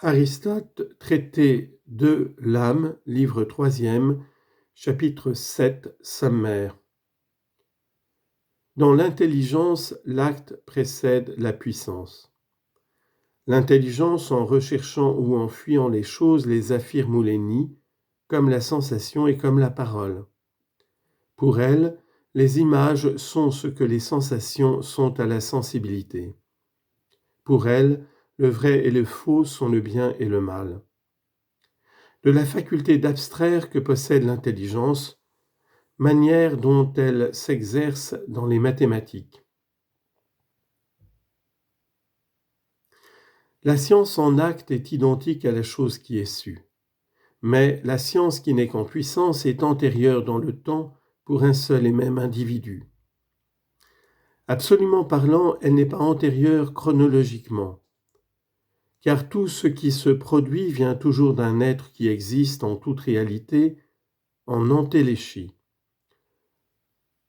Aristote, traité de l'âme, livre 3e, chapitre 7, sommaire. Dans l'intelligence, l'acte précède la puissance. L'intelligence, en recherchant ou en fuyant les choses, les affirme ou les nie, comme la sensation et comme la parole. Pour elle, les images sont ce que les sensations sont à la sensibilité. Pour elle, le vrai et le faux sont le bien et le mal. De la faculté d'abstraire que possède l'intelligence, manière dont elle s'exerce dans les mathématiques. La science en acte est identique à la chose qui est sue, mais la science qui n'est qu'en puissance est antérieure dans le temps pour un seul et même individu. Absolument parlant, elle n'est pas antérieure chronologiquement, car tout ce qui se produit vient toujours d'un être qui existe en toute réalité, en entéléchie.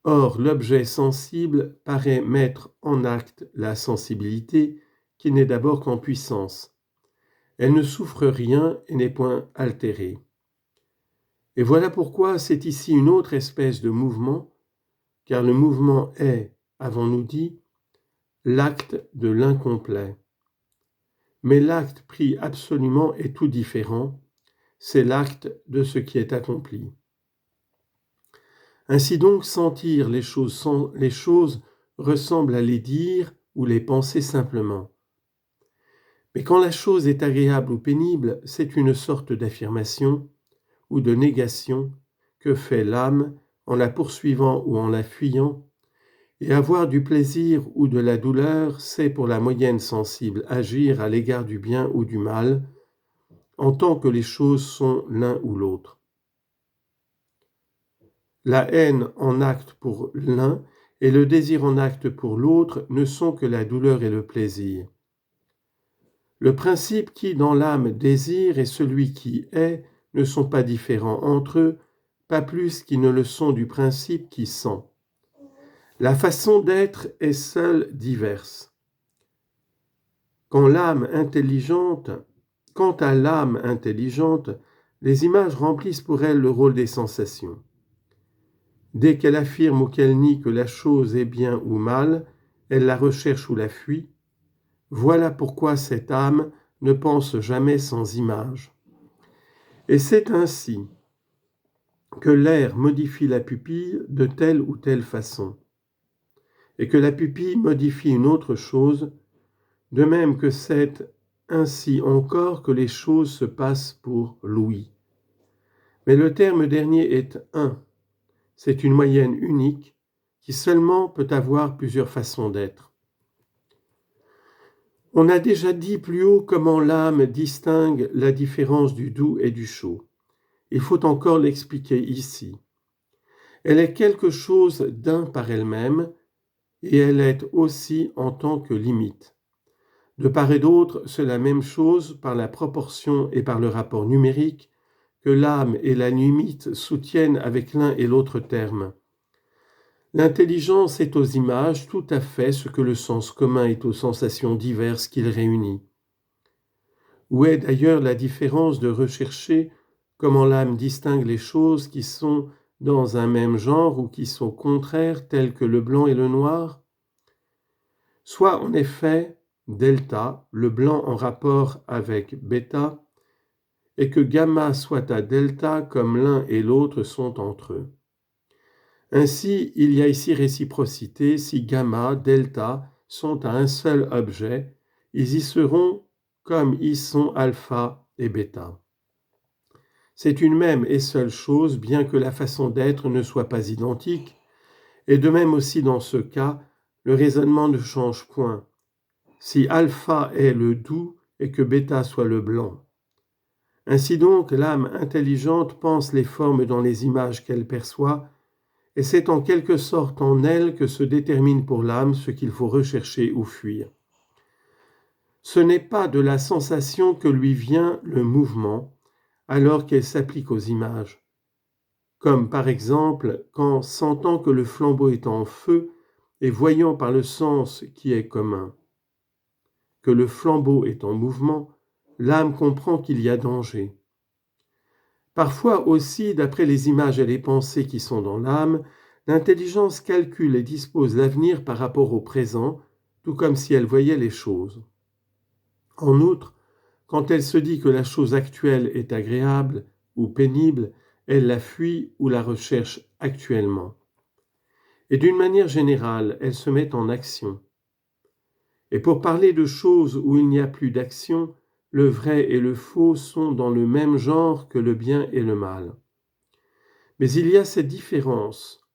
Or, l'objet sensible paraît mettre en acte la sensibilité qui n'est d'abord qu'en puissance. Elle ne souffre rien et n'est point altérée. Et voilà pourquoi c'est ici une autre espèce de mouvement, car le mouvement est, avons-nous dit, l'acte de l'incomplet. Mais l'acte pris absolument est tout différent, c'est l'acte de ce qui est accompli. Ainsi donc, sentir les choses ressemble à les dire ou les penser simplement. Mais quand la chose est agréable ou pénible, c'est une sorte d'affirmation ou de négation que fait l'âme en la poursuivant ou en la fuyant, et avoir du plaisir ou de la douleur, c'est pour la moyenne sensible agir à l'égard du bien ou du mal, en tant que les choses sont l'un ou l'autre. La haine en acte pour l'un et le désir en acte pour l'autre ne sont que la douleur et le plaisir. Le principe qui, dans l'âme, désire et celui qui est ne sont pas différents entre eux, pas plus qu'ils ne le sont du principe qui sent. La façon d'être est seule diverse. Quant à l'âme intelligente, les images remplissent pour elle le rôle des sensations. Dès qu'elle affirme ou qu'elle nie que la chose est bien ou mal, elle la recherche ou la fuit. Voilà pourquoi cette âme ne pense jamais sans image. Et c'est ainsi que l'air modifie la pupille de telle ou telle façon, et que la pupille modifie une autre chose, de même que c'est ainsi encore que les choses se passent pour l'ouïe. Mais le terme dernier est un. C'est une moyenne unique qui seulement peut avoir plusieurs façons d'être. On a déjà dit plus haut comment l'âme distingue la différence du doux et du chaud. Il faut encore l'expliquer ici. Elle est quelque chose d'un par elle-même et elle est aussi en tant que limite. De part et d'autre, c'est la même chose par la proportion et par le rapport numérique que l'âme et la limite soutiennent avec l'un et l'autre terme. L'intelligence est aux images tout à fait ce que le sens commun est aux sensations diverses qu'il réunit. Où est d'ailleurs la différence de rechercher comment l'âme distingue les choses qui sont dans un même genre ou qui sont contraires, telles que le blanc et le noir? Soit en effet delta, le blanc en rapport avec bêta, et que gamma soit à delta comme l'un et l'autre sont entre eux. Ainsi, il y a ici réciprocité. Si gamma, delta sont à un seul objet, ils y seront comme y sont alpha et bêta. C'est une même et seule chose, bien que la façon d'être ne soit pas identique, et de même aussi dans ce cas, le raisonnement ne change point. Si alpha est le doux et que bêta soit le blanc. Ainsi donc, l'âme intelligente pense les formes dans les images qu'elle perçoit, et c'est en quelque sorte en elle que se détermine pour l'âme ce qu'il faut rechercher ou fuir. Ce n'est pas de la sensation que lui vient le mouvement, alors qu'elle s'applique aux images. Comme par exemple quand, sentant que le flambeau est en feu et voyant par le sens qui est commun, que le flambeau est en mouvement, l'âme comprend qu'il y a danger. Parfois aussi, d'après les images et les pensées qui sont dans l'âme, l'intelligence calcule et dispose l'avenir par rapport au présent, tout comme si elle voyait les choses. En outre, quand elle se dit que la chose actuelle est agréable ou pénible, elle la fuit ou la recherche actuellement. Et d'une manière générale, elle se met en action. Et pour parler de choses où il n'y a plus d'action, le vrai et le faux sont dans le même genre que le bien et le mal. Mais il y a cette différence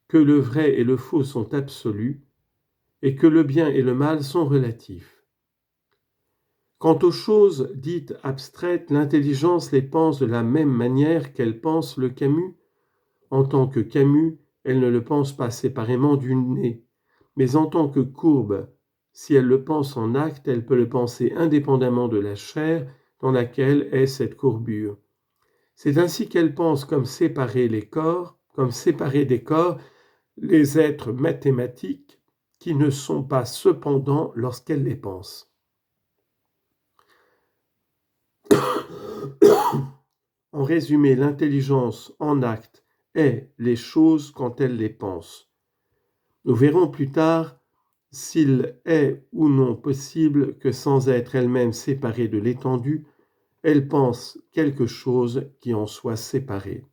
que le vrai et le faux sont absolus et que le bien et le mal sont relatifs. Quant aux choses dites abstraites, l'intelligence les pense de la même manière qu'elle pense le Camus. En tant que Camus, elle ne le pense pas séparément du nez, mais en tant que courbe. Si elle le pense en acte, elle peut le penser indépendamment de la chair dans laquelle est cette courbure. C'est ainsi qu'elle pense comme séparer les corps, comme séparer des corps les êtres mathématiques qui ne sont pas cependant lorsqu'elle les pense. En résumé, l'intelligence en acte est les choses quand elle les pense. Nous verrons plus tard s'il est ou non possible que sans être elle-même séparée de l'étendue, elle pense quelque chose qui en soit séparé.